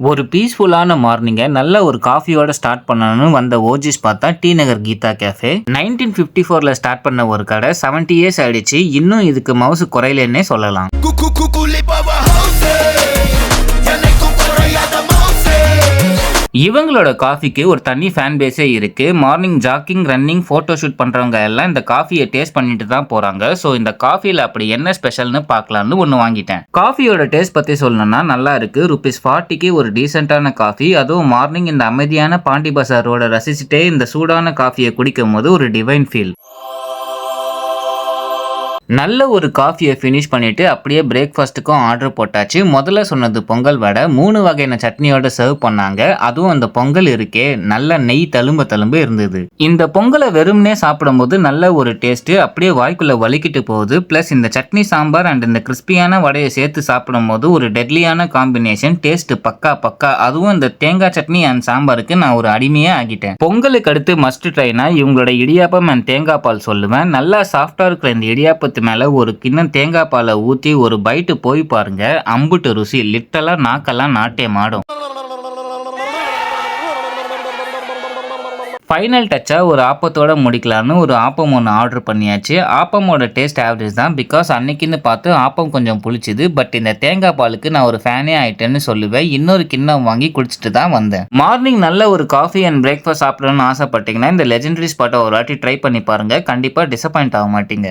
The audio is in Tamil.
ஒரு பீஸ்ஃபுல்லான மார்னிங்கை நல்ல ஒரு காஃபியோட ஸ்டார்ட் பண்ணணும்னு வந்த ஓஜிஸ் பார்த்தா டி நகர் கீதா கேஃபே. 1954ல ஸ்டார்ட் பண்ண ஒரு கடை 70 இயர்ஸ் ஆயிடுச்சு. இன்னும் இதுக்கு மவுசு குறையிலன்னே சொல்லலாம். இவங்களோட காஃபிக்கு ஒரு தனி ஃபேன் பேஸே இருக்கு. Morning jogging, running, photo shoot பண்றவங்க எல்லாம் இந்த காஃபியை டேஸ்ட் பண்ணிட்டு தான் போறாங்க. ஸோ இந்த காஃபியில் அப்படி என்ன ஸ்பெஷல்னு பார்க்கலான்னு ஒன்று வாங்கிட்டேன். காஃபியோட டேஸ்ட் பத்தி சொல்லணும்னா நல்லா இருக்கு. ₹40க்கு ஒரு டீசென்டான காஃபி, அதுவும் மார்னிங் இந்த அமைதியான பாண்டி பசார் ரோட ரசிச்சுட்டே இந்த சூடான காஃபியை குடிக்கும் போது ஒரு டிவைன் ஃபீல். நல்ல ஒரு காஃபியை ஃபினிஷ் பண்ணிட்டு அப்படியே பிரேக்ஃபாஸ்ட்டுக்கும் ஆர்டர் போட்டாச்சு. முதல்ல சொன்னது பொங்கல் வடை, 3 வகையான சட்னியோட சர்வ் பண்ணாங்க. அதுவும் அந்த பொங்கல் இருக்கே நல்ல நெய் தழும்ப இருந்தது. இந்த பொங்கலை வெறும்னே சாப்பிடும்போது நல்ல ஒரு டேஸ்ட் அப்படியே வாய்க்குள்ள வலிக்கிட்டு போகுது. பிளஸ் இந்த சட்னி சாம்பார் அண்ட் இந்த கிறிஸ்பியான வடையை சேர்த்து சாப்பிடும் போது ஒரு டெட்லியான காம்பினேஷன். டேஸ்ட் பக்கா. அதுவும் இந்த தேங்காய் சட்னி அண்ட் சாம்பாருக்கு நான் ஒரு அடிமையே ஆகிட்டேன். பொங்கலுக்கு அடுத்து மஸ்ட் ட்ரைனா இவங்களோட இடியாப்பம் அண்ட் தேங்காய் பால் சொல்லுவேன். நல்லா சாஃப்டா இருக்கிற இந்த இடியாப்பத்து மேல ஒரு கிண்ணம் தேங்காய் பாலை ஊத்தி ஒரு பைட்டு போய் பாருங்க. அம்புட்டு ருசி, லிட்டலா நாக்கெல்லாம் நாட்டியம் ஆடும். ஃபைனல் டச்சா ஒரு ஆப்பத்தோட முடிக்கலான்னு ஒரு ஆப்பம் ஒன்று ஆர்டர் பண்ணியாச்சு. ஆப்பமோட டேஸ்ட் ஆவரேஜ் தான். பிகாஸ் அன்னைக்குன்னு பார்த்து ஆப்பம் கொஞ்சம் புளிச்சுது. பட் இந்த தேங்காய் பாலுக்கு நான் ஒரு ஃபேனே ஆயிட்டேன்னு சொல்லுவேன். இன்னொரு கிண்ணம் வாங்கி குடிச்சிட்டு தான் வந்தேன். மார்னிங் நல்ல ஒரு காஃபி அண்ட் பிரேக்ஃபாஸ்ட் சாப்பிடணும்னு ஆசைப்பட்டீங்கன்னா இந்த லெஜெண்டரி ஸ்பாட்டை ஒரு வாட்டி ட்ரை பண்ணி பாருங்க. கண்டிப்பா டிசப்பாயிண்ட் ஆக மாட்டீங்க.